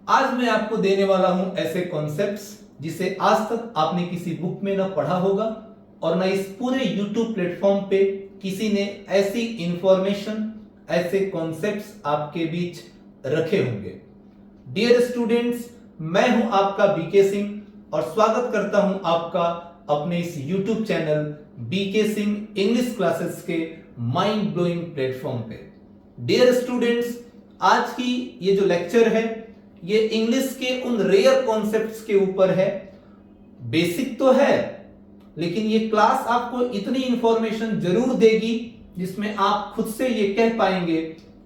आज मैं आपको देने वाला हूं ऐसे कॉन्सेप्ट्स जिसे आज तक आपने किसी बुक में ना पढ़ा होगा और ना इस पूरे YouTube प्लेटफॉर्म पे किसी ने ऐसी इंफॉर्मेशन, ऐसे कॉन्सेप्ट्स आपके बीच रखे होंगे। डियर स्टूडेंट्स, मैं हूं आपका बीके सिंह और स्वागत करता हूं आपका अपने इस YouTube channel BK Singh English classes के माइंड ब्लोइंग प्लेटफॉर्म पे। डियर स्टूडेंट्स, आज की ये जो लेक्चर है ये इंग्लिश के उन रेयर कॉन्सेप्ट्स के ऊपर है। बेसिक तो है, लेकिन ये क्लास आपको इतनी इंफॉर्मेशन जरूर देगी जिसमें आप खुद से ये कह पाएंगे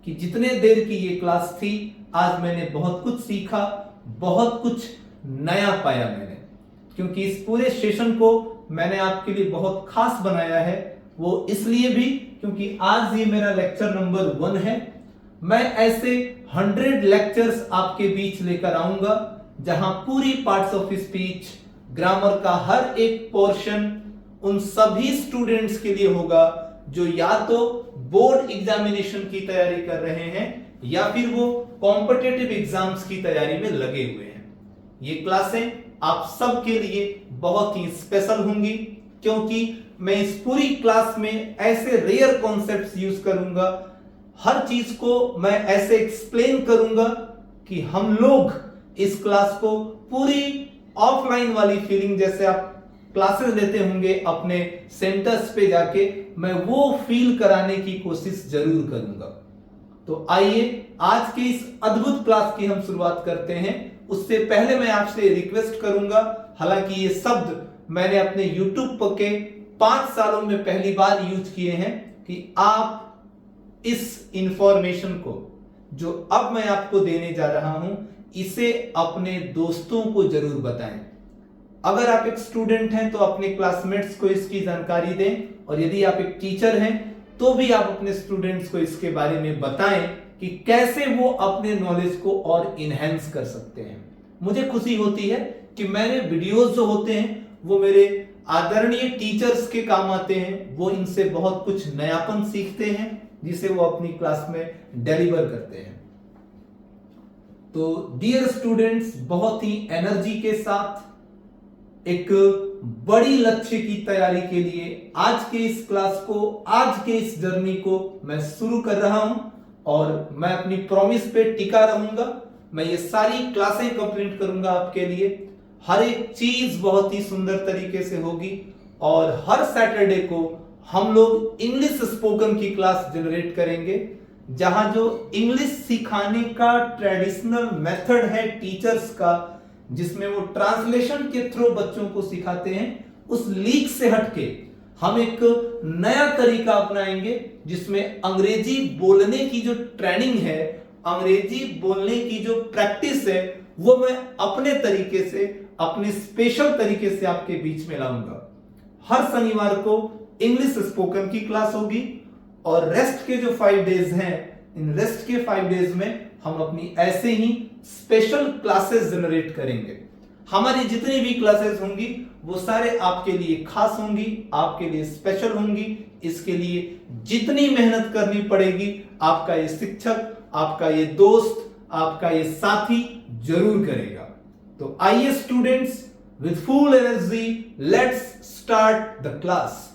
कि जितने देर की ये क्लास थी आज मैंने बहुत कुछ सीखा, बहुत कुछ नया पाया मैंने। क्योंकि इस पूरे सेशन को मैंने आपके लिए बहुत खास बनाया है, वो इसलिए भी क्योंकि आज ये मेरा लेक्चर नंबर 1 है। मैं ऐसे 100 लेक्चर्स आपके बीच लेकर आऊंगा जहां पूरी पार्ट्स ऑफ स्पीच, ग्रामर का हर एक पोर्शन उन सभी स्टूडेंट्स के लिए होगा जो या तो बोर्ड एग्जामिनेशन की तैयारी कर रहे हैं या फिर वो कॉम्पिटिटिव एग्जाम्स की तैयारी में लगे हुए हैं। ये क्लासें आप सबके लिए बहुत ही स्पेशल होंगी क्योंकि मैं इस पूरी क्लास में ऐसे रेयर कॉन्सेप्ट्स यूज करूंगा, हर चीज को मैं ऐसे एक्सप्लेन करूंगा कि हम लोग इस क्लास को पूरी ऑफलाइन वाली फीलिंग, जैसे आप क्लासेस लेते होंगे अपने सेंटर्स पे जाके, मैं वो फील कराने की कोशिश जरूर करूंगा। तो आइए आज की इस अद्भुत क्लास की हम शुरुआत करते हैं। उससे पहले मैं आपसे रिक्वेस्ट करूंगा, हालांकि ये शब्द मैंने अपने YouTube के 5 सालों में पहली बार यूज किए हैं, कि आप इस इंफॉर्मेशन को जो अब मैं आपको देने जा रहा हूं इसे अपने दोस्तों को जरूर बताएं। अगर आप एक स्टूडेंट हैं तो अपने क्लासमेट्स को इसकी जानकारी दें, और यदि आप एक टीचर हैं तो भी आप अपने स्टूडेंट्स को इसके बारे में बताएं कि कैसे वो अपने नॉलेज को और इनहेंस कर सकते हैं। मुझे खुशी होती है कि मेरे वीडियोस जो होते हैं वो मेरे आदरणीय टीचर्स के काम आते हैं, वो इनसे बहुत कुछ नयापन सीखते हैं जिसे वो अपनी क्लास में डिलीवर करते हैं। तो डियर स्टूडेंट्स, बहुत ही एनर्जी के साथ एक बड़ी लक्ष्य की तैयारी के लिए आज के इस क्लास को, आज के इस जर्नी को मैं शुरू कर रहा हूं और मैं अपनी प्रॉमिस पे टिका रहूंगा। मैं ये सारी क्लासें कंप्लीट करूंगा आपके लिए। हर एक चीज बहुत ही सुंदर तरीके से होगी और हर सैटरडे को हम लोग इंग्लिश स्पोकन की क्लास जनरेट करेंगे, जहां जो इंग्लिश सिखाने का ट्रेडिशनल मेथड है टीचर्स का, जिसमें वो ट्रांसलेशन के थ्रू बच्चों को सिखाते हैं, उस लीक से हटके हम एक नया तरीका अपनाएंगे जिसमें अंग्रेजी बोलने की जो ट्रेनिंग है, अंग्रेजी बोलने की जो प्रैक्टिस है, वो मैं अपने तरीके से, अपने स्पेशल तरीके से आपके बीच में लाऊंगा। हर शनिवार को इंग्लिश स्पोकन की क्लास होगी और रेस्ट के जो 5 डेज हैं, इन रेस्ट के 5 डेज में हम अपनी ऐसे ही स्पेशल क्लासेस जनरेट करेंगे। हमारी जितनी भी क्लासेस होंगी वो सारे आपके लिए खास होंगी, आपके लिए स्पेशल होंगी। इसके लिए जितनी मेहनत करनी पड़ेगी आपका ये शिक्षक, आपका ये दोस्त, आपका ये साथी जरूर करेगा। तो आइए students, with full energy let's start the class.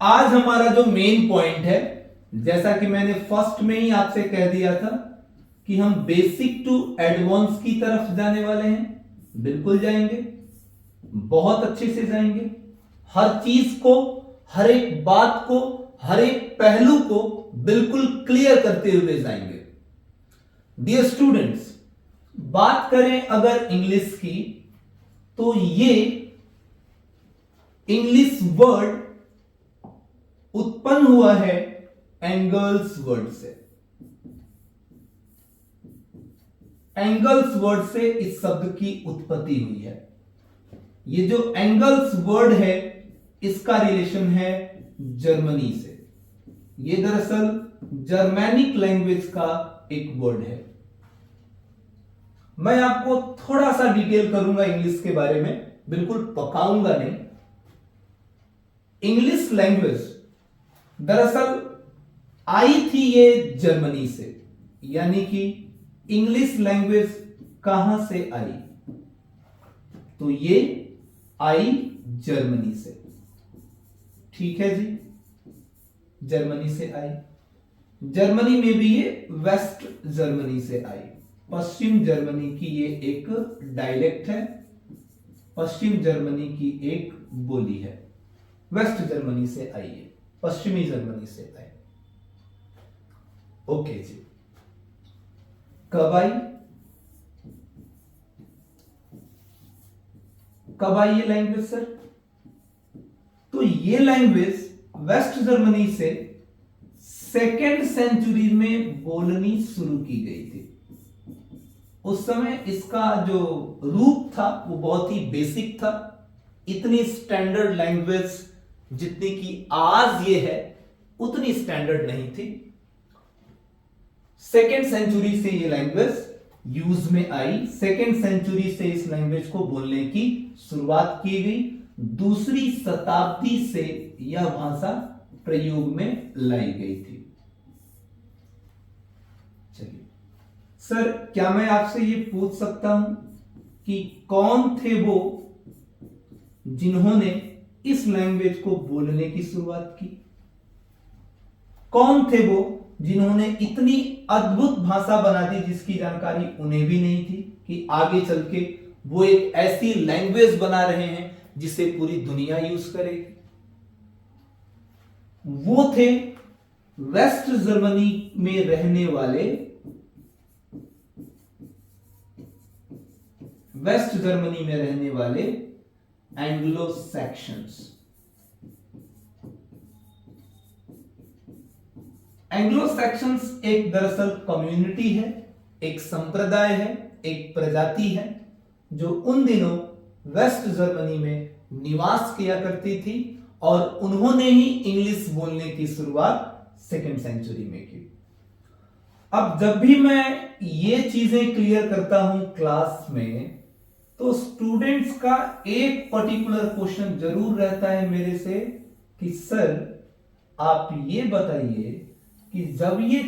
आज हमारा जो मेन पॉइंट है, जैसा कि मैंने फर्स्ट में ही आपसे कह दिया था कि हम बेसिक टू एडवांस की तरफ जाने वाले हैं। बिल्कुल जाएंगे, बहुत अच्छे से जाएंगे। हर चीज को, हर एक बात को, हर एक पहलू को बिल्कुल क्लियर करते हुए जाएंगे। डियर स्टूडेंट्स, बात करें अगर इंग्लिश की, तो ये इंग्लिश वर्ड उत्पन्न हुआ है एंगल्स वर्ड से। एंगल्स वर्ड से इस शब्द की उत्पत्ति हुई है। ये जो एंगल्स वर्ड है इसका रिलेशन है जर्मनी से। ये दरअसल जर्मैनिक लैंग्वेज का एक वर्ड है। मैं आपको थोड़ा सा डिटेल करूंगा इंग्लिश के बारे में, बिल्कुल पकाऊंगा नहीं। इंग्लिश लैंग्वेज दरअसल आई थी ये जर्मनी से, यानी कि इंग्लिश लैंग्वेज कहां से आई? तो ये आई जर्मनी से। ठीक है जी, जर्मनी से आई। जर्मनी में भी ये वेस्ट जर्मनी से आई। पश्चिम जर्मनी की ये एक डायलेक्ट है, पश्चिम जर्मनी की एक बोली है। वेस्ट जर्मनी से आई है, पश्चिमी जर्मनी से आई। ओके जी, कब आई? कब आई ये लैंग्वेज सर? तो ये लैंग्वेज वेस्ट जर्मनी से सेकेंड सेंचुरी में बोलनी शुरू की गई थी। उस समय इसका जो रूप था वो बहुत ही बेसिक था। इतनी स्टैंडर्ड लैंग्वेज जितनी की आज ये है उतनी स्टैंडर्ड नहीं थी। सेकेंड सेंचुरी से ये लैंग्वेज यूज में आई। सेकेंड सेंचुरी से इस लैंग्वेज को बोलने की शुरुआत की गई। दूसरी शताब्दी से यह भाषा प्रयोग में लाई गई थी। चलिए सर, क्या मैं आपसे ये पूछ सकता हूं कि कौन थे वो जिन्होंने इस लैंग्वेज को बोलने की शुरुआत की? कौन थे वो जिन्होंने इतनी अद्भुत भाषा बना दी जिसकी जानकारी उन्हें भी नहीं थी कि आगे चल के वो एक ऐसी लैंग्वेज बना रहे हैं जिसे पूरी दुनिया यूज करेगी? वो थे वेस्ट जर्मनी में रहने वाले, वेस्ट जर्मनी में रहने वाले एंग्लो सैक्शंस। एंग्लो सैक्शंस एक दरअसल कम्युनिटी है, एक संप्रदाय है, एक प्रजाति है जो उन दिनों वेस्ट जर्मनी में निवास किया करती थी और उन्होंने ही इंग्लिश बोलने की शुरुआत सेकेंड सेंचुरी में की। अब जब भी मैं ये चीजें क्लियर करता हूं क्लास में तो स्टूडेंट्स का एक पर्टिकुलर क्वेश्चन जरूर रहता है मेरे से कि सर आप ये बताइए कि जब ये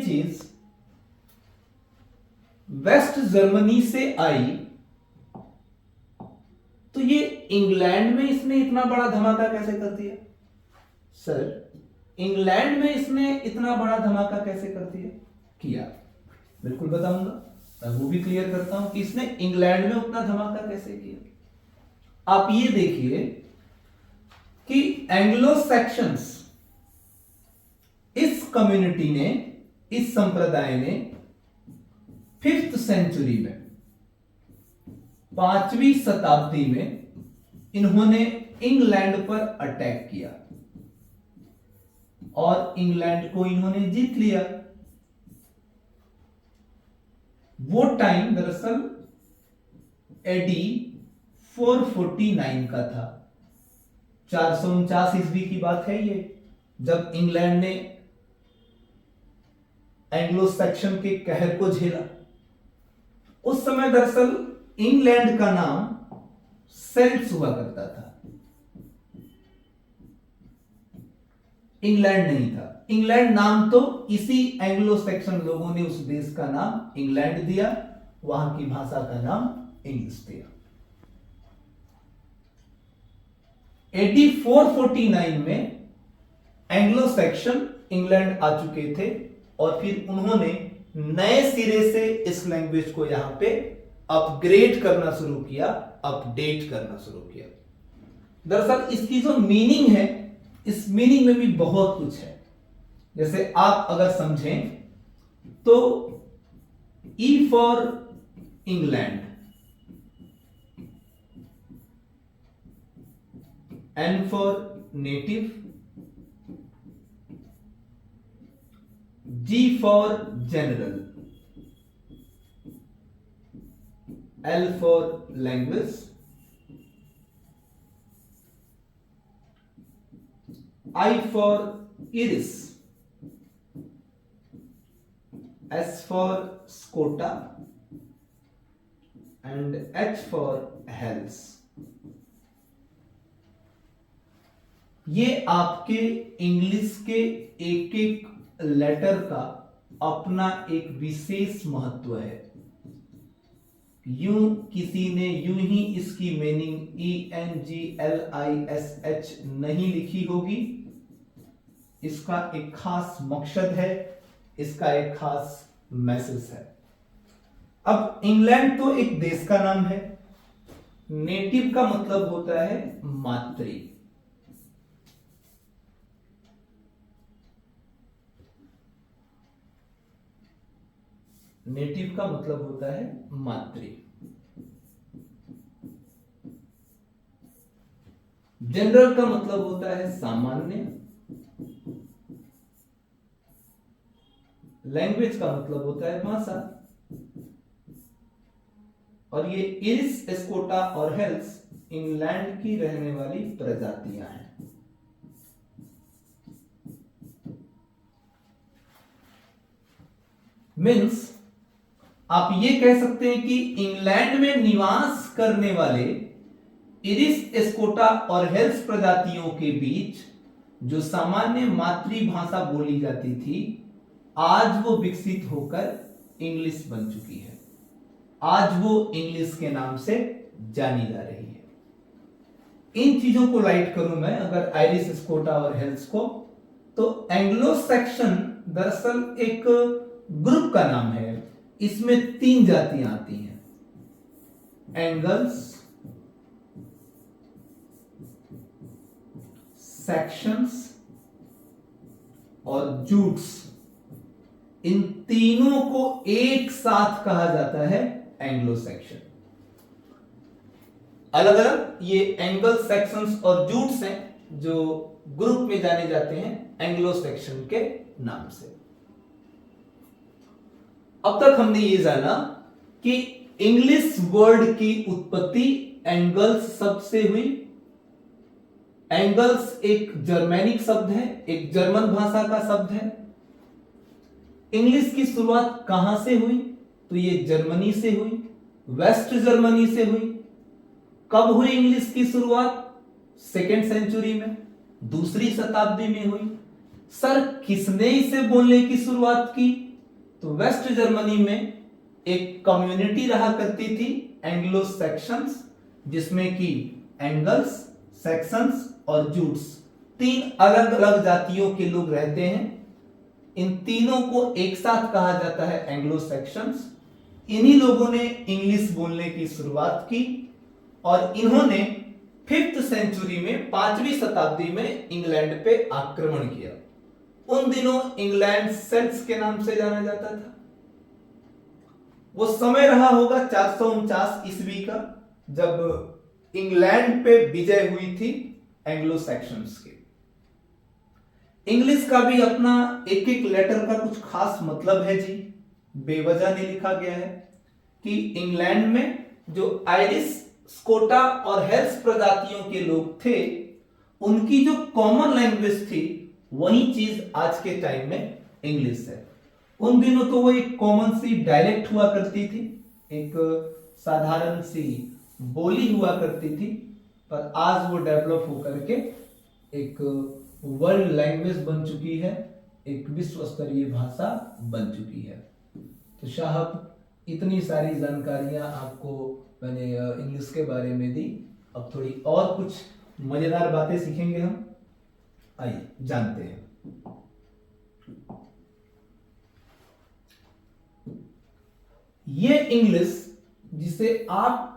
चीज वेस्ट जर्मनी से आई तो ये इंग्लैंड में इसने इतना बड़ा धमाका कैसे कर दिया? सर इंग्लैंड में इसने इतना बड़ा धमाका कैसे कर दिया? किया, बिल्कुल बताऊंगा। मैं वो भी क्लियर करता हूं कि इसने इंग्लैंड में उतना धमाका कैसे किया। आप ये देखिए कि एंग्लो सैक्शंस, इस कम्युनिटी ने, इस संप्रदाय ने 5th सेंचुरी में, 5वीं शताब्दी में इन्होंने इंग्लैंड पर अटैक किया और इंग्लैंड को इन्होंने जीत लिया। वो टाइम दरअसल एडी 449 का था, 449 ईस्वी की बात है ये, जब इंग्लैंड ने एंग्लो सैक्शन के कहर को झेला। उस समय दरअसल इंग्लैंड का नाम सेल्ट्स हुआ करता था, इंग्लैंड नहीं था। इंग्लैंड नाम तो इसी एंग्लो सैक्सन लोगों ने उस देश का नाम इंग्लैंड दिया, वहां की भाषा का नाम इंग्लिश दिया। एडी 449 में एंग्लो सैक्सन इंग्लैंड आ चुके थे और फिर उन्होंने नए सिरे से इस लैंग्वेज को यहां पे अपग्रेड करना शुरू किया, अपडेट करना शुरू किया। दरअसल इसकी जो मीनिंग है, इस मीनिंग में भी बहुत कुछ है। जैसे आप अगर समझें तो E for England, N for native, G for general, L for language, I for iris, S for Scota, and H for health। ये आपके इंग्लिश के एक एक लेटर का अपना एक विशेष महत्व है। यूं किसी ने यूं ही इसकी मीनिंग ENGLISH नहीं लिखी होगी। इसका एक खास मकसद है, इसका एक खास मैसेज है। अब इंग्लैंड तो एक देश का नाम है। नेटिव का मतलब होता है मातृ। नेटिव का मतलब होता है मातृ। जनरल का मतलब होता है सामान्य। लैंग्वेज का मतलब होता है भाषा। और ये इरिस, स्कोटा और हेल्स इंग्लैंड की रहने वाली प्रजातियां हैं। मीन्स आप ये कह सकते हैं कि इंग्लैंड में निवास करने वाले इरिस, स्कोटा और हेल्स प्रजातियों के बीच जो सामान्य मातृभाषा बोली जाती थी, आज वो विकसित होकर इंग्लिश बन चुकी है। आज वो इंग्लिश के नाम से जानी जा रही है। इन चीजों को लाइट करूं मैं अगर आयरिश, स्कोटा और हेल्स को, तो एंग्लो सैक्सन दरअसल एक ग्रुप का नाम है। इसमें 3 जातियां आती हैं, एंगल्स, सेक्शंस और जूट्स। इन तीनों को एक साथ कहा जाता है एंग्लो सेक्शन। अलग अलग ये एंगल, सेक्शंस और जूट्स हैं जो ग्रुप में जाने जाते हैं एंग्लो सेक्शन के नाम से। अब तक हमने ये जाना कि इंग्लिश वर्ड की उत्पत्ति एंगल्स शब्द से हुई। एंगल्स एक जर्मेनिक शब्द है, एक जर्मन भाषा का शब्द है। इंग्लिश की शुरुआत कहां से हुई? तो ये जर्मनी से हुई, वेस्ट जर्मनी से हुई। कब हुई इंग्लिश की शुरुआत? 2nd सेंचुरी में, 2री शताब्दी में हुई। सर किसने इसे बोलने की शुरुआत की? तो वेस्ट जर्मनी में एक कम्युनिटी रहा करती थी एंग्लो सेक्शंस, जिसमें कि एंगल्स, सेक्शंस और जूट्स 3 अलग अलग जातियों के लोग रहते हैं। इन तीनों को एक साथ कहा जाता है एंग्लो सेक्शंस। इन्हीं लोगों ने इंग्लिश बोलने की शुरुआत की और इन्होंने 5th सेंचुरी में, 5वीं शताब्दी में इंग्लैंड पे आक्रमण किया। उन दिनों इंग्लैंड सेल्ट्स के नाम से जाना जाता था। वो समय रहा होगा 449 ईस्वी का, जब इंग्लैंड पे विजय हुई थी एंग्लो सैक्सन्स की। इंग्लिश का भी अपना एक एक लेटर का कुछ खास मतलब है जी। बेवजह नहीं लिखा गया है कि इंग्लैंड में जो आयरिश, स्कोटा और हेल्स प्रजातियों के लोग थे, उनकी जो कॉमन लैंग्वेज थी वही चीज आज के टाइम में इंग्लिश है। उन दिनों तो वो एक कॉमन सी डायलेक्ट हुआ करती थी, एक साधारण सी बोली हुआ करती थी, पर आज वो डेवलप होकर के एक वर्ल्ड लैंग्वेज बन चुकी है, एक विश्व स्तरीय भाषा बन चुकी है। तो साहब इतनी सारी जानकारियां आपको मैंने इंग्लिश के बारे में दी। अब थोड़ी और कुछ मजेदार बातें सीखेंगे हम। आइए जानते हैं। ये इंग्लिश जिसे आप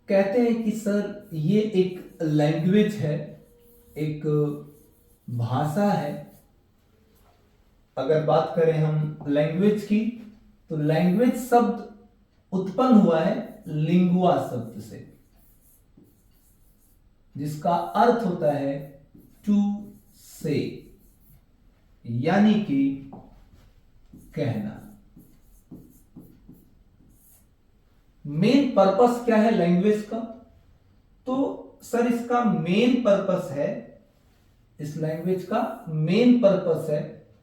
कहते हैं कि सर ये एक लैंग्वेज है, एक भाषा है। अगर बात करें हम लैंग्वेज की, तो लैंग्वेज शब्द उत्पन्न हुआ है लिंगुआ शब्द से, जिसका अर्थ होता है टू से, यानी कि कहना। मेन पर्पस क्या है लैंग्वेज का? तो सर इसका मेन पर्पस है, इस लैंग्वेज का मेन पर्पस है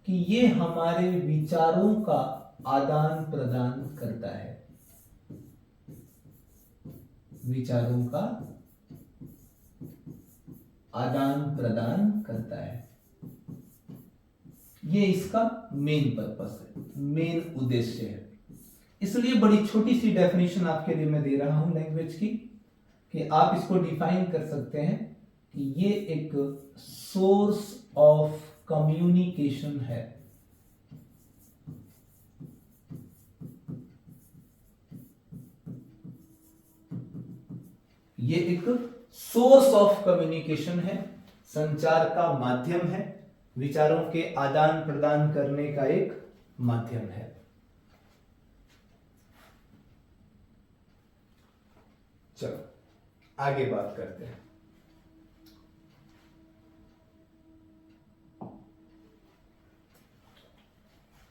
कि ये हमारे विचारों का आदान प्रदान करता है। विचारों का आदान प्रदान करता है। ये इसका मेन पर्पस है, मेन उद्देश्य है। इसलिए बड़ी छोटी सी डेफिनेशन आपके लिए मैं दे रहा हूं लैंग्वेज की, कि आप इसको डिफाइन कर सकते हैं कि ये एक सोर्स ऑफ कम्युनिकेशन है। ये एक सोर्स ऑफ कम्युनिकेशन है, संचार का माध्यम है, विचारों के आदान प्रदान करने का एक माध्यम है। चलो आगे बात करते हैं।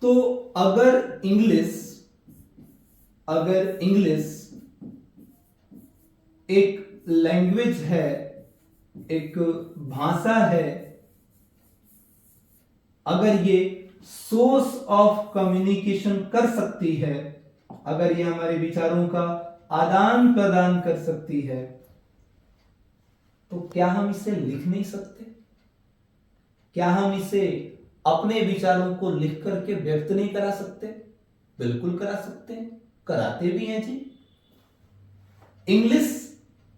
तो अगर इंग्लिश एक लैंग्वेज है, एक भाषा है, अगर ये सोर्स ऑफ कम्युनिकेशन कर सकती है, अगर ये हमारे विचारों का आदान प्रदान कर सकती है, तो क्या हम इसे लिख नहीं सकते? क्या हम इसे अपने विचारों को लिख करके व्यक्त नहीं करा सकते? बिल्कुल करा सकते हैं, कराते भी हैं जी। इंग्लिश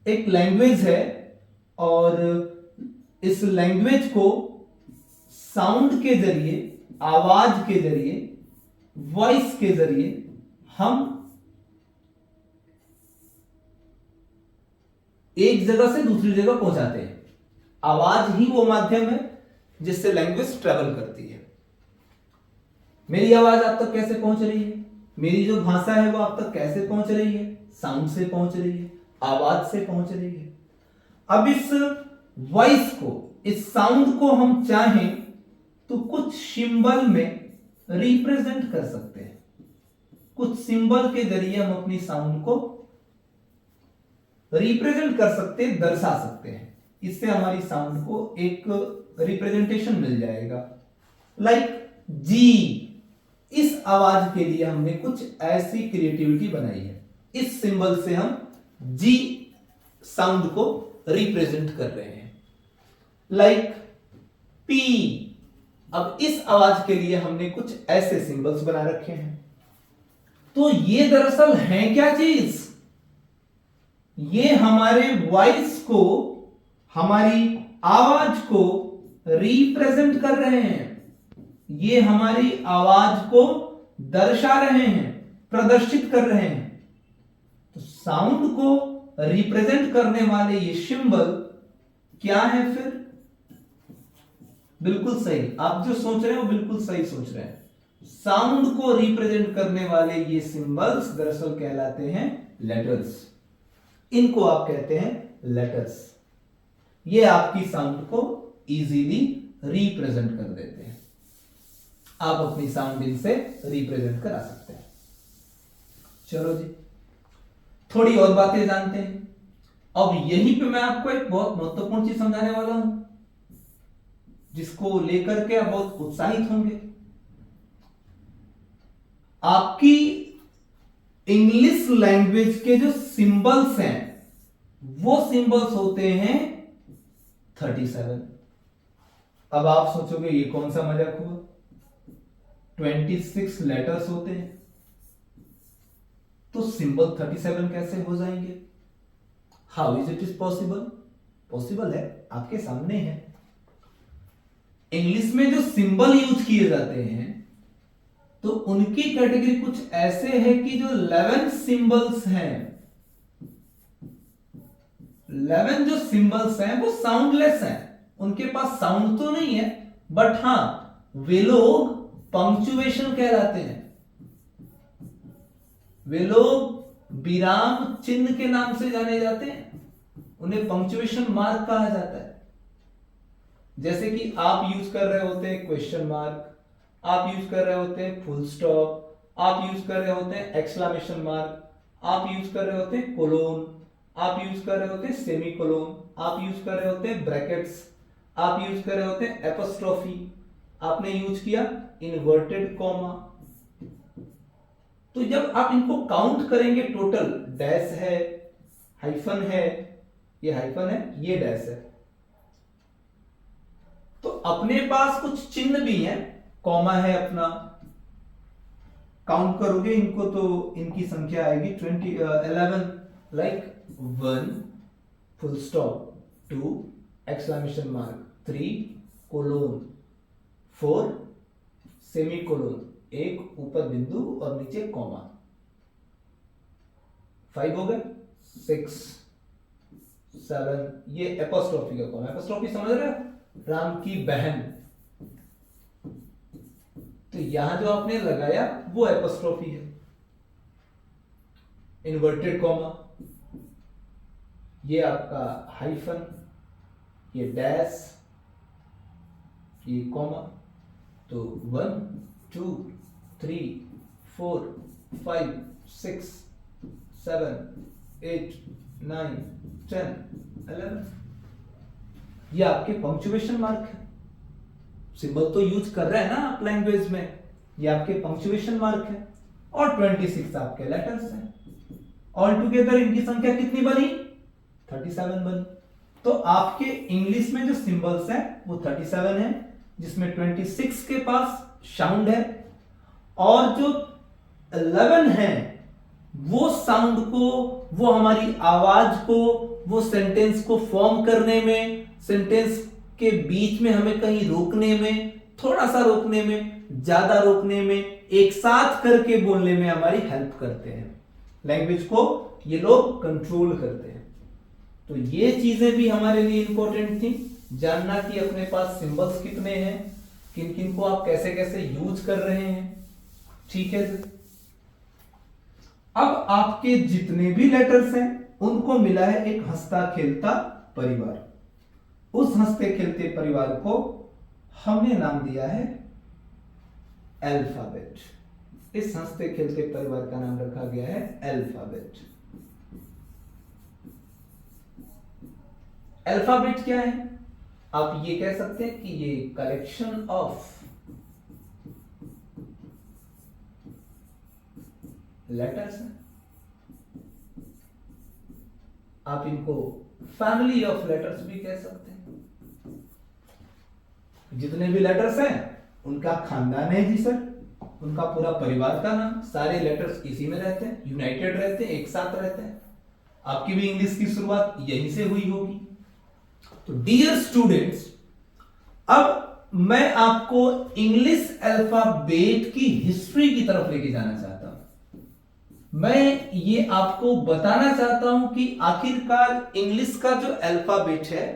एक लैंग्वेज है और इस लैंग्वेज को साउंड के जरिए, आवाज के जरिए, वॉइस के जरिए हम एक जगह से दूसरी जगह पहुंचाते हैं। आवाज ही वो माध्यम है जिससे लैंग्वेज ट्रेवल करती है। मेरी आवाज आप तक कैसे पहुंच रही है? मेरी जो भाषा है वो आप तक कैसे पहुंच रही है? साउंड से पहुंच रही है, आवाज से पहुंच रही है। अब इस वॉइस को, इस साउंड को हम चाहें तो कुछ सिंबल में रिप्रेजेंट कर सकते हैं। कुछ सिंबल के जरिए हम अपनी साउंड को रिप्रेजेंट कर सकते हैं, दर्शा सकते हैं। इससे हमारी साउंड को एक रिप्रेजेंटेशन मिल जाएगा। लाइक जी, इस आवाज के लिए हमने कुछ ऐसी क्रिएटिविटी बनाई है। इस सिंबल से हम जी साउंड को रिप्रेजेंट कर रहे हैं। लाइक पी, अब इस आवाज के लिए हमने कुछ ऐसे सिंबल्स बना रखे हैं। तो ये दरअसल है क्या चीज? ये हमारे वॉइस को, हमारी आवाज को रिप्रेजेंट कर रहे हैं। ये हमारी आवाज को दर्शा रहे हैं, प्रदर्शित कर रहे हैं। तो साउंड को रिप्रेजेंट करने वाले ये सिंबल क्या है फिर? बिल्कुल सही, आप जो सोच रहे हो बिल्कुल सही सोच रहे हैं। साउंड को रिप्रेजेंट करने वाले ये सिंबल्स दरअसल कहलाते हैं लेटर्स। इनको आप कहते हैं लेटर्स। ये आपकी साउंड को इजीली रिप्रेजेंट कर देते हैं। आप अपनी साउंड इनसे रिप्रेजेंट करा सकते हैं। चलो जी, थोड़ी और बातें जानते हैं। अब यहीं पे मैं आपको एक बहुत महत्वपूर्ण चीज समझाने वाला हूं, जिसको लेकर के आप बहुत उत्साहित होंगे। आपकी इंग्लिश लैंग्वेज के जो सिंबल्स हैं, वो सिंबल्स होते हैं 37। अब आप सोचोगे ये कौन सा मजाक हुआ? 26 लेटर्स होते हैं, तो सिंबल 37 कैसे हो जाएंगे? How is it is possible? Possible है, आपके सामने है। इंग्लिश में जो सिंबल यूज किए जाते हैं, तो उनकी कैटेगरी कुछ ऐसे है कि जो 11 सिंबल्स हैं, 11 जो सिंबल्स हैं वो साउंडलेस हैं। उनके पास साउंड तो नहीं है, बट हां, वे लोग पंक्चुएशन कहलाते हैं। वे लोग विराम चिन्ह के नाम से जाने जाते हैं। उन्हें पंक्चुएशन मार्क कहा जाता है। जैसे कि आप यूज कर रहे होते हैं क्वेश्चन मार्क, आप यूज कर रहे होते हैं फुल स्टॉप, आप यूज कर रहे होते हैं एक्सक्लेमेशन मार्क, आप यूज कर रहे होते हैं कोलोन, आप यूज कर रहे होते हैं सेमी कोलोन, आप यूज कर रहे होते हैं ब्रैकेट्स, आप यूज कर रहे होते हैं एपोस्ट्रोफी, आपने यूज किया इन्वर्टेड कॉमा। तो जब आप इनको काउंट करेंगे, टोटल डैश है, हाइफन है, ये हाइफन है, ये डैश है, तो अपने पास कुछ चिन्ह भी हैं, कॉमा है अपना, काउंट करोगे इनको तो इनकी संख्या आएगी 11, like 1 full stop, 2 exclamation mark, 3 colon, 4 semicolon, एक ऊपर बिंदु और नीचे कॉमा, 5 हो गए, 6 7, ये एपोस्ट्रोफी का कॉमा, एपोस्ट्रोफी समझ रहे हो, राम की बहन, तो यहां जो आपने लगाया वो एपोस्ट्रोफी है, इन्वर्टेड कॉमा, ये आपका हाइफन, ये डैश, ये कॉमा, तो 1 2 3 4 5 6 7 8 9 10 11, ये आपके पंक्चुएशन मार्क है, सिंबल तो यूज कर रहे हैं ना आप लैंग्वेज में, ये आपके पंक्चुएशन मार्क है, और 26 आपके लेटर्स हैं, ऑल टुगेदर इनकी संख्या कितनी बनी, 37 बनी। तो आपके इंग्लिश में जो सिंबल्स हैं वो 37 है, जिसमें 26 के पास साउंड है, और जो 11 है वो साउंड को, वो हमारी आवाज को, वो सेंटेंस को फॉर्म करने में, सेंटेंस के बीच में हमें कहीं रोकने में, थोड़ा सा रोकने में, ज्यादा रोकने में, एक साथ करके बोलने में हमारी हेल्प करते हैं, लैंग्वेज को ये लोग कंट्रोल करते हैं। तो ये चीजें भी हमारे लिए इंपॉर्टेंट थी, जानना कि अपने पास सिंबल्स कितने हैं, किन किन को आप कैसे कैसे यूज कर रहे हैं, ठीक है। अब आपके जितने भी लेटर्स हैं उनको मिला है एक हंसता खेलता परिवार, उस हंसते खेलते परिवार को हमने नाम दिया है अल्फाबेट, इस हंसते खेलते परिवार का नाम रखा गया है अल्फाबेट। अल्फाबेट क्या है, आप ये कह सकते हैं कि ये कलेक्शन ऑफ लेटर्स हैं, आप इनको फैमिली ऑफ लेटर्स भी कह सकते हैं, जितने भी लेटर्स हैं उनका खानदान है जी सर, उनका पूरा परिवार का नाम, सारे लेटर्स इसी में रहते हैं, यूनाइटेड रहते हैं, एक साथ रहते हैं। आपकी भी इंग्लिश की शुरुआत यहीं से हुई होगी। तो डियर स्टूडेंट्स, अब मैं आपको इंग्लिश अल्फाबेट की हिस्ट्री की तरफ लेके जाना चाहता हूं। मैं ये आपको बताना चाहता हूं कि आखिरकार इंग्लिश का जो अल्फाबेट है,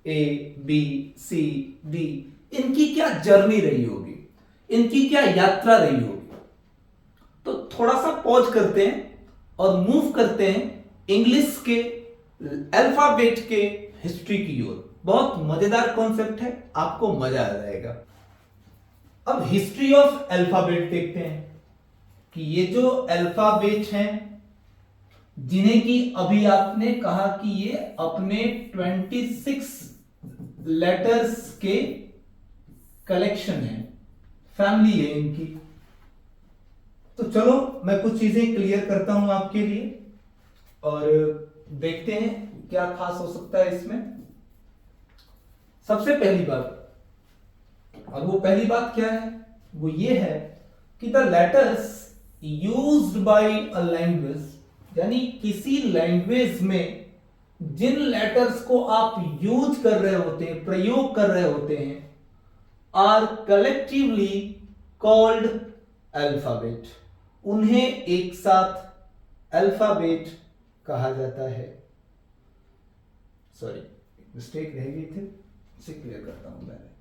ए बी सी डी, इनकी क्या जर्नी रही होगी, इनकी क्या यात्रा रही होगी। तो थोड़ा सा पॉज करते हैं और मूव करते हैं इंग्लिश के अल्फाबेट के हिस्ट्री की ओर। बहुत मजेदार कॉन्सेप्ट है, आपको मजा आ जाएगा। अब हिस्ट्री ऑफ अल्फाबेट देखते हैं कि ये जो अल्फाबेट हैं, जिन्हें कि अभी आपने कहा कि ये अपने 26 लेटर्स के कलेक्शन है, फैमिली है इनकी। तो चलो मैं कुछ चीजें क्लियर करता हूं आपके लिए और देखते हैं क्या खास हो सकता है इसमें। सबसे पहली बात, और वो पहली बात क्या है, वो ये है कि the letters used by a language, यानी किसी लैंग्वेज में जिन लेटर्स को आप यूज कर रहे होते हैं, प्रयोग कर रहे होते हैं, आर कलेक्टिवली कॉल्ड अल्फाबेट। उन्हें एक साथ अल्फाबेट कहा जाता है। सॉरी, मिस्टेक रह गई थी, इसे क्लियर करता हूं पहले।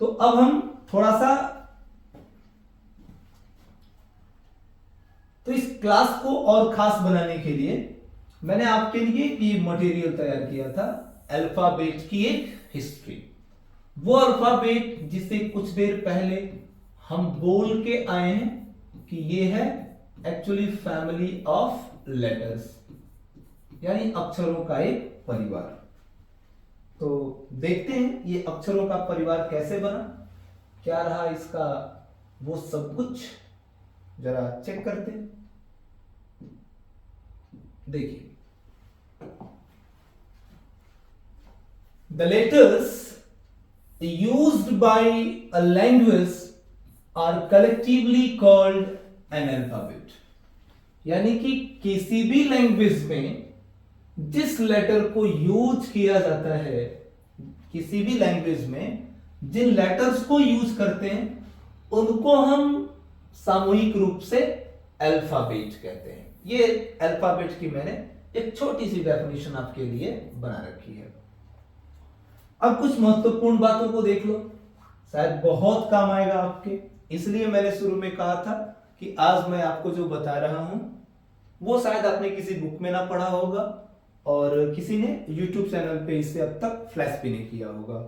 तो अब हम थोड़ा सा तो इस क्लास को और खास बनाने के लिए मैंने आपके लिए ये मटेरियल तैयार किया था, अल्फाबेट की एक हिस्ट्री। वो अल्फाबेट जिसे कुछ देर पहले हम बोल के आए हैं, कि ये है एक्चुअली फैमिली ऑफ लेटर्स, यानी अक्षरों का एक परिवार। तो देखते हैं ये अक्षरों का परिवार कैसे बना, क्या रहा इसका वो सब कुछ, जरा चेक करते हैं। देखिए, the letters used by a language are collectively called an alphabet, यानी कि किसी भी लैंग्वेज में जिस लेटर को यूज किया जाता है, किसी भी लैंग्वेज में जिन लेटर्स को यूज करते हैं उनको हम सामूहिक रूप से अल्फाबेट कहते हैं। ये अल्फाबेट की मैंने एक छोटी सी डेफिनेशन आपके लिए बना रखी है। अब कुछ महत्वपूर्ण बातों को देख लो, शायद बहुत काम आएगा आपके, इसलिए मैंने शुरू में कहा था कि आज मैं आपको जो बता रहा हूं वो शायद आपने किसी बुक में ना पढ़ा होगा और किसी ने YouTube चैनल पे इसे अब तक फ्लैश भी नहीं किया होगा।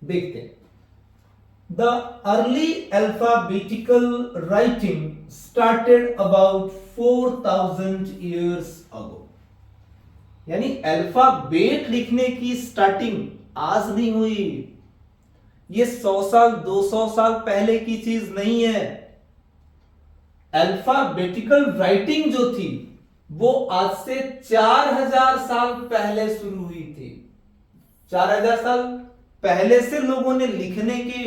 देखते हैं। The early alphabetical writing started about 4000 years ago, यानी अल्फाबेट लिखने की स्टार्टिंग आज नहीं हुई, ये 100 साल 200 साल पहले की चीज नहीं है। अल्फाबेटिकल राइटिंग जो थी वो आज से 4000 साल पहले शुरू हुई थी। 4000 साल पहले से लोगों ने लिखने के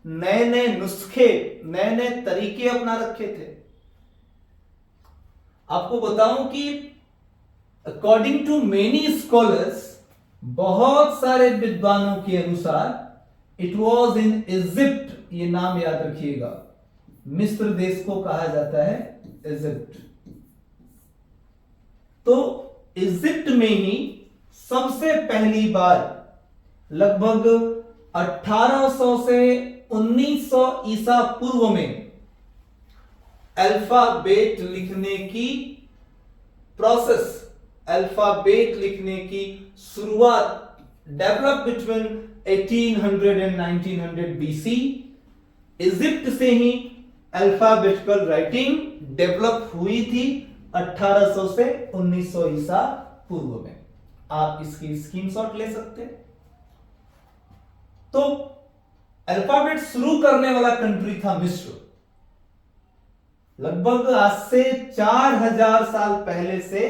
नए नए नुस्खे, नए नए तरीके अपना रखे थे। आपको बताऊं कि अकॉर्डिंग टू मेनी स्कॉलर्स, बहुत सारे विद्वानों के अनुसार इट वॉज इन इजिप्ट, ये नाम याद रखिएगा, मिस्र देश को कहा जाता है इजिप्ट। तो इजिप्ट में ही सबसे पहली बार लगभग 1800 से 1900 ईसा पूर्व में अल्फाबेट लिखने की प्रोसेस, अल्फाबेट लिखने की शुरुआत develop between 1800 and 1900 BC. Egypt से ही अल्फाबेटिकल राइटिंग डेवलप हुई थी 1800 से 1900 ईसा पूर्व में। आप इसकी स्क्रीनशॉट ले सकते हैं। तो अल्फाबेट शुरू करने वाला कंट्री था मिस्र। लगभग आज से 4000 साल पहले से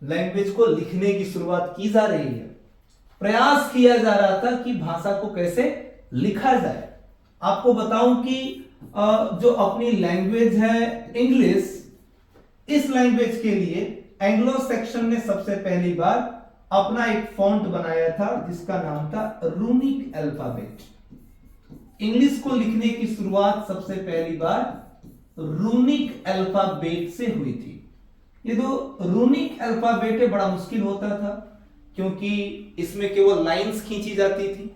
लैंग्वेज को लिखने की शुरुआत की जा रही है। प्रयास किया जा रहा था कि भाषा को कैसे लिखा जाए। आपको बताऊं कि जो अपनी लैंग्वेज है इंग्लिश, इस लैंग्वेज के लिए एंग्लो सेक्शन ने सबसे पहली बार अपना एक फॉन्ट बनाया था जिसका नाम था रूनिक अल्फाबेट। इंग्लिश को लिखने की शुरुआत सबसे पहली बार रूनिक अल्फाबेट से हुई थी। ये जो रूनिक अल्फाबेट है बड़ा मुश्किल होता था क्योंकि इसमें केवल लाइंस खींची जाती थी,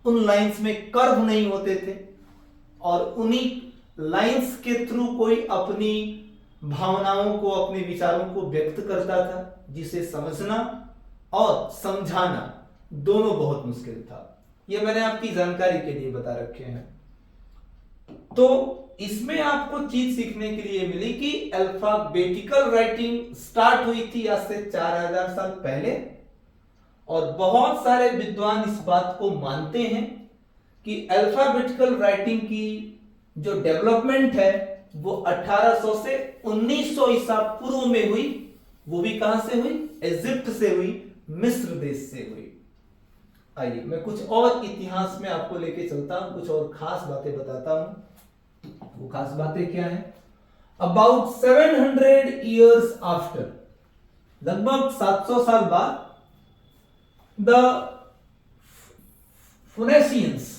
उन लाइंस में कर्व नहीं होते थे और उन्हीं लाइंस के थ्रू कोई अपनी भावनाओं को, अपने विचारों को व्यक्त करता था, जिसे समझना और समझाना दोनों बहुत मुश्किल था। यह मैंने आपकी जानकारी के लिए बता रखे हैं। तो इसमें आपको चीज सीखने के लिए मिली कि अल्फाबेटिकल राइटिंग स्टार्ट हुई थी आज से 4000 साल पहले और बहुत सारे विद्वान इस बात को मानते हैं कि अल्फाबेटिकल राइटिंग की जो डेवलपमेंट है वो 1800 से 1900 ईसा पूर्व में हुई। वो भी कहां से हुई? इजिप्ट से हुई, मिस्र देश से हुई। आइए मैं कुछ और इतिहास में आपको लेके चलता हूं, कुछ और खास बातें बताता हूं। वो खास बातें क्या है? अबाउट 700 ईयर्स आफ्टर, लगभग 700 साल बाद, द फोनेशियंस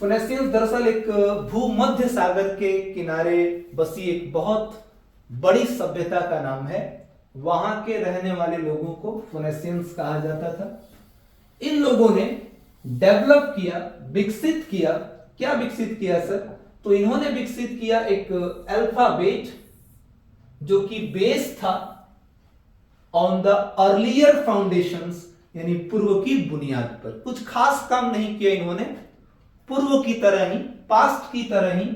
दरअसल एक भूमध्य सागर के किनारे बसी एक बहुत बड़ी सभ्यता का नाम है। वहां के रहने वाले लोगों को फोनेशियंस कहा जाता था। इन लोगों ने डेवलप किया, विकसित किया। क्या विकसित किया सर? तो इन्होंने विकसित किया एक अल्फाबेट जो कि बेस था ऑन द अर्लियर फाउंडेशंस, यानी पूर्व की बुनियाद पर। कुछ खास काम नहीं किया इन्होंने, पूर्व की तरह ही, पास्ट की तरह ही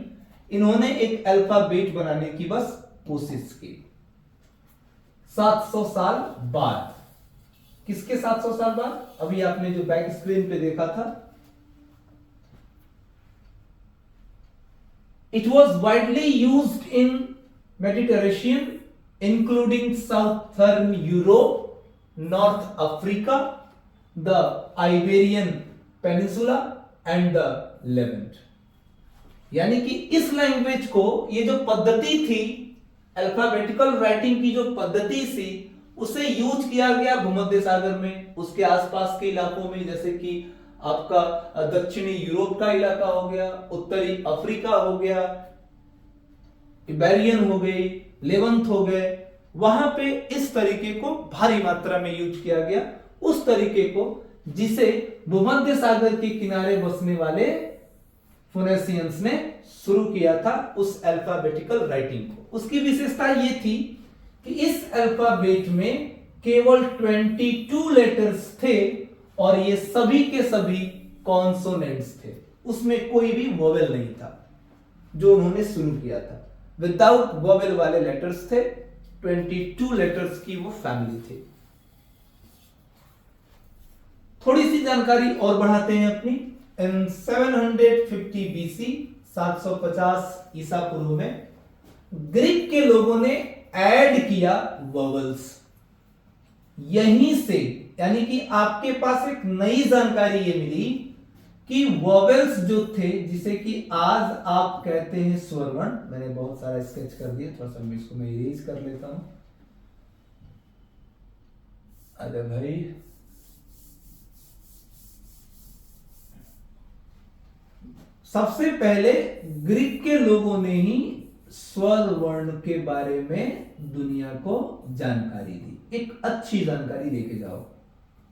इन्होंने एक अल्फाबेट बनाने की बस कोशिश की। 700 साल बाद। किसके 700 साल बाद? अभी आपने जो बैक स्क्रीन पे देखा था, it was widely used in Mediterranean including southern Europe, north Africa, the Iberian peninsula and the Levant. यानी कि इस लैंग्वेज को, ये जो पद्धति थी अल्फाबेटिकल राइटिंग की, जो पद्धति थी उसे यूज किया गया भूमध्य सागर में, उसके आसपास के इलाकों में, जैसे कि आपका दक्षिणी यूरोप का इलाका हो गया, उत्तरी अफ्रीका हो गया, इबेरियन हो गई, लेवंत हो गए, वहां पे इस तरीके को भारी मात्रा में यूज किया गया। उस तरीके को जिसे भूमध्य सागर के किनारे बसने वाले फोनेशियंस ने शुरू किया था, उस अल्फाबेटिकल राइटिंग को। उसकी विशेषता ये थी कि इस अल्फाबेट में केवल 22 लेटर्स थे और ये सभी के सभी कॉन्सोनेंट्स थे, उसमें कोई भी वोवेल नहीं था। जो उन्होंने शुरू किया था विदाउट वोवेल वाले लेटर्स थे, 22 लेटर्स की वो फैमिली थी। थोड़ी सी जानकारी और बढ़ाते हैं अपनी। इन 750 BC, 750 ईसा पूर्व में, ग्रीक के लोगों ने ऐड किया वोवेल्स। यहीं से, यानी कि आपके पास एक नई जानकारी ये मिली कि वोवेल्स जो थे, जिसे कि आज आप कहते हैं स्वर वर्ण। मैंने बहुत सारा स्केच कर दिया, थोड़ा सा मैं इसको मैं इरेज कर लेता हूं। अरे भाई, सबसे पहले ग्रीक के लोगों ने ही स्वर वर्ण के बारे में दुनिया को जानकारी दी। एक अच्छी जानकारी लेके जाओ।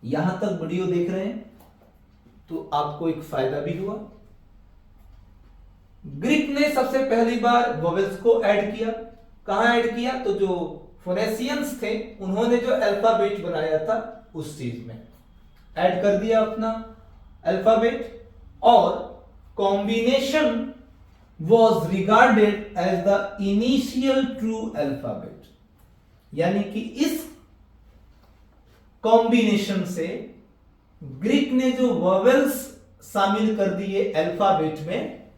यहां तक वीडियो देख रहे हैं तो आपको एक फायदा भी हुआ। ग्रीक ने सबसे पहली बार वोवेल्स को ऐड किया। कहां ऐड किया? तो जो फोनेशियंस थे उन्होंने जो अल्फाबेट बनाया था उस चीज में ऐड कर दिया अपना अल्फाबेट, और combination was regarded as the initial true alphabet। यानी कि इस कॉम्बिनेशन से ग्रीक ने जो वोवेल्स शामिल कर दिए अल्फाबेट में,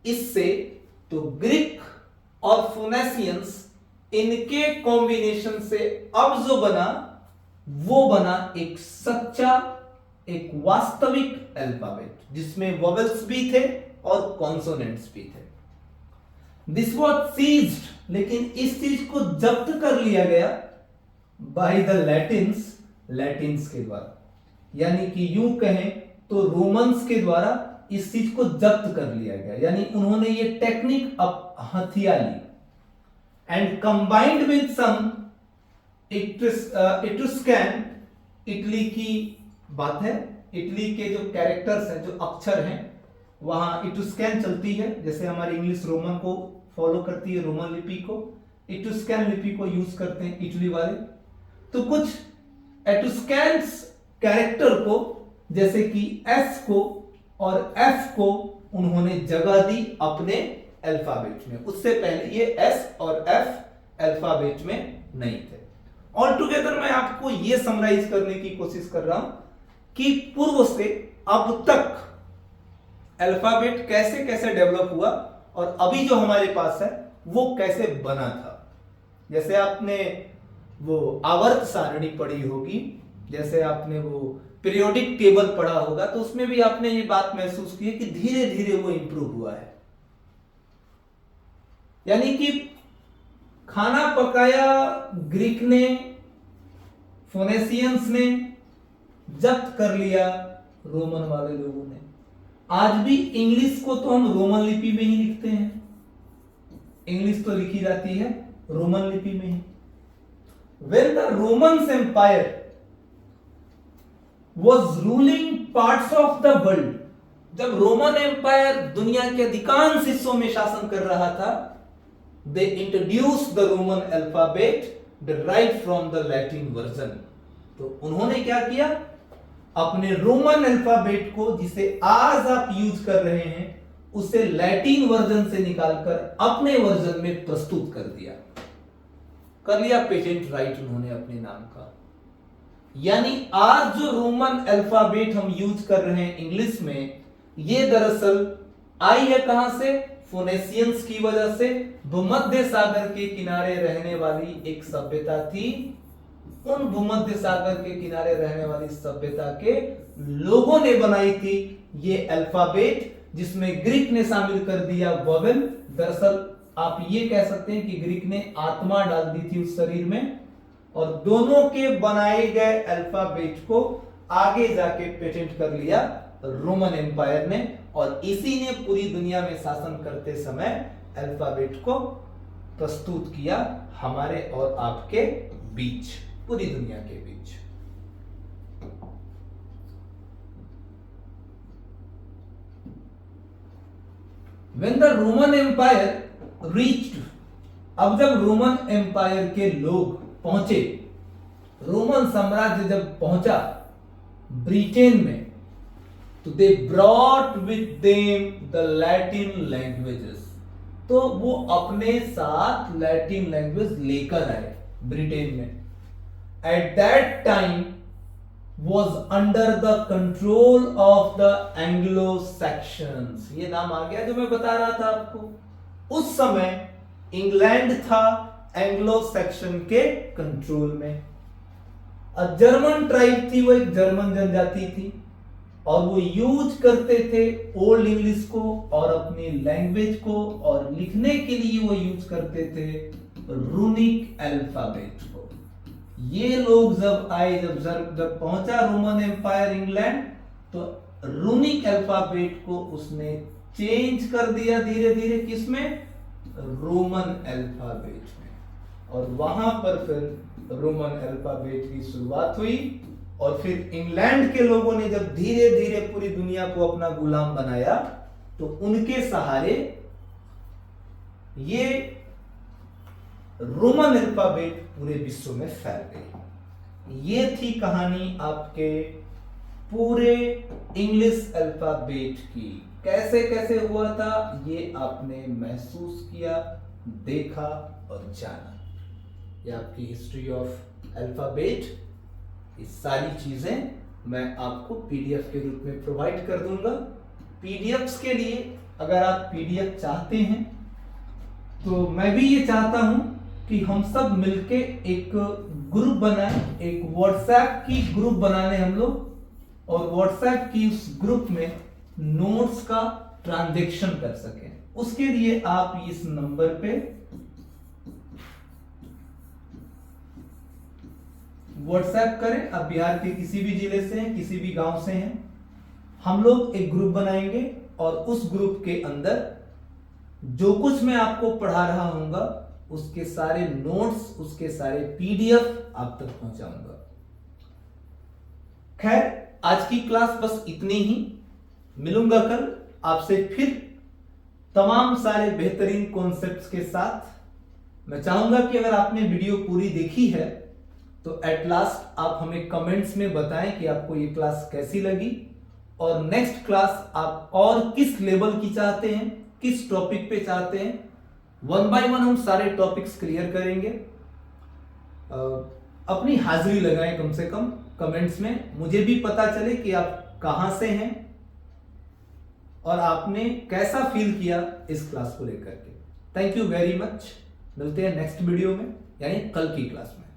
इससे तो ग्रीक और फोनेशियंस, इनके कॉम्बिनेशन से अब जो बना वो बना एक सच्चा, एक वास्तविक अल्फाबेट, जिसमें वोवेल्स भी थे और कॉन्सोनेंट्स भी थे। दिस वॉज सीज्ड, लेकिन इस चीज को जब्त कर लिया गया बाय द लैटिन्स, लैटिन्स के द्वारा। यानी कि यूं कहें तो रोमन्स के द्वारा इस चीज को जब्त कर लिया गया। यानी उन्होंने ये टेक्निक अब हथिया ली, and combined with some Etruscan, Italy की बात है, इटली के जो कैरेक्टर्स हैं, जो अक्षर हैं, वहां इट्रुस्कैन चलती है। जैसे हमारी इंग्लिश रोमन को फॉलो करती है, रोमन लिपि को, इट्रुस्कैन लिपि को यूज करते हैं इटली वाले। तो कुछ एट्रुस्कैन कैरेक्टर को, जैसे कि एस को और एफ को, उन्होंने जगह दी अपने अल्फाबेट में। उससे पहले ये एस और एफ अल्फाबेट में नहीं थे। ऑल टुगेदर मैं आपको यह समराइज करने की कोशिश कर रहा हूं कि पूर्व से अब तक अल्फाबेट कैसे कैसे डेवलप हुआ और अभी जो हमारे पास है वो कैसे बना था। जैसे आपने वो आवर्त सारणी पढ़ी होगी, जैसे आपने वो पीरियोडिक टेबल पढ़ा होगा, तो उसमें भी आपने ये बात महसूस की है कि धीरे धीरे वो इंप्रूव हुआ है। यानी कि खाना पकाया ग्रीक ने, फोनेशियंस ने, जब्त कर लिया रोमन वाले लोगों ने। आज भी इंग्लिश को तो हम रोमन लिपि में ही लिखते हैं, इंग्लिश तो लिखी जाती है रोमन लिपि में ही। When the Roman Empire was ruling parts of the world, जब रोमन एम्पायर दुनिया के अधिकांश हिस्सों में शासन कर रहा था, they introduced the Roman alphabet derived from the Latin version। तो उन्होंने क्या किया? अपने रोमन अल्फाबेट को, जिसे आज आप यूज कर रहे हैं, उसे लैटिन वर्जन से निकालकर अपने वर्जन में प्रस्तुत कर दिया, कर लिया पेटेंट राइट उन्होंने अपने नाम का। यानी आज जो रोमन अल्फाबेट हम यूज कर रहे हैं इंग्लिश में, ये दरअसल आई है कहां से? फोनेशियंस की वजह से। भूमध्य सागर के किनारे रहने वाली एक सभ्यता थी, उन भूमध्य सागर के किनारे रहने वाली सभ्यता के लोगों ने बनाई थी ये अल्फाबेट, जिसमें ग्रीक ने शामिल कर दिया वोवेल। दरअसल आप ये कह सकते हैं कि ग्रीक ने आत्मा डाल दी थी उस शरीर में, और दोनों के बनाए गए अल्फाबेट को आगे जाके पेटेंट कर लिया रोमन एम्पायर ने, और इसी ने पूरी दुनिया में शासन करते समय अल्फाबेट को प्रस्तुत किया हमारे और आपके बीच, पूरी दुनिया के बीच। When the Roman Empire reached, अब जब रोमन एम्पायर के लोग पहुंचे, रोमन साम्राज्य जब पहुंचा ब्रिटेन में, तो they brought with them the Latin languages, तो वो अपने साथ लैटिन लैंग्वेज लेकर आए ब्रिटेन में। At that time was under the control of the Anglo-Saxons, ये नाम आ गया जो मैं बता रहा था आपको। उस समय इंग्लैंड था एंग्लो सैक्सन के कंट्रोल में। जर्मन ट्राइब थी, वो एक जर्मन जनजाति थी, और वो यूज करते थे ओल्ड इंग्लिश को और अपनी लैंग्वेज को, और लिखने के लिए वो यूज करते थे रूनिक अल्फाबेट को। ये लोग जब आए, जब पहुंचा रोमन एम्पायर इंग्लैंड, तो रूनिक अल्फाबेट को उसने चेंज कर दिया धीरे धीरे, किसमें? रोमन अल्फाबेट में। और वहां पर फिर रोमन अल्फाबेट की शुरुआत हुई, और फिर इंग्लैंड के लोगों ने जब धीरे धीरे पूरी दुनिया को अपना गुलाम बनाया, तो उनके सहारे ये रोमन अल्फाबेट पूरे विश्व में फैल गई। ये थी कहानी आपके पूरे इंग्लिश अल्फाबेट की। कैसे कैसे हुआ था ये आपने महसूस किया, देखा और जाना। ये आपकी हिस्ट्री ऑफ अल्फाबेट, ये सारी चीजें मैं आपको पीडीएफ के रूप में प्रोवाइड कर दूंगा। पीडीएफ्स के लिए अगर आप पीडीएफ चाहते हैं, तो मैं भी ये चाहता हूं कि हम सब मिलके एक ग्रुप बनाएं, एक व्हाट्सएप की ग्रुप बनाने हम लोग, और व्हाट्सएप की उस ग्रुप में नोट्स का ट्रांजैक्शन कर सकें। उसके लिए आप इस नंबर पे व्हाट्सएप करें। आप बिहार के किसी भी जिले से हैं, किसी भी गांव से हैं, हम लोग एक ग्रुप बनाएंगे, और उस ग्रुप के अंदर जो कुछ मैं आपको पढ़ा रहा हूंगा, उसके सारे नोट्स, उसके सारे पीडीएफ आप तक पहुंचाऊंगा। खैर, आज की क्लास बस इतनी ही। मिलूंगा कल आपसे फिर तमाम सारे बेहतरीन कॉन्सेप्ट्स के साथ। मैं चाहूंगा कि अगर आपने वीडियो पूरी देखी है, तो एट लास्ट आप हमें कमेंट्स में बताएं कि आपको ये क्लास कैसी लगी, और नेक्स्ट क्लास आप और किस लेवल की चाहते हैं, किस टॉपिक पे चाहते हैं। 1 बाय 1 हम सारे टॉपिक्स क्लियर करेंगे। अपनी हाजिरी लगाएं कम से कम कमेंट्स में, मुझे भी पता चले कि आप कहां से हैं और आपने कैसा फील किया इस क्लास को लेकर के। Thank you very much. मिलते हैं नेक्स्ट वीडियो में, यानी कल की क्लास में।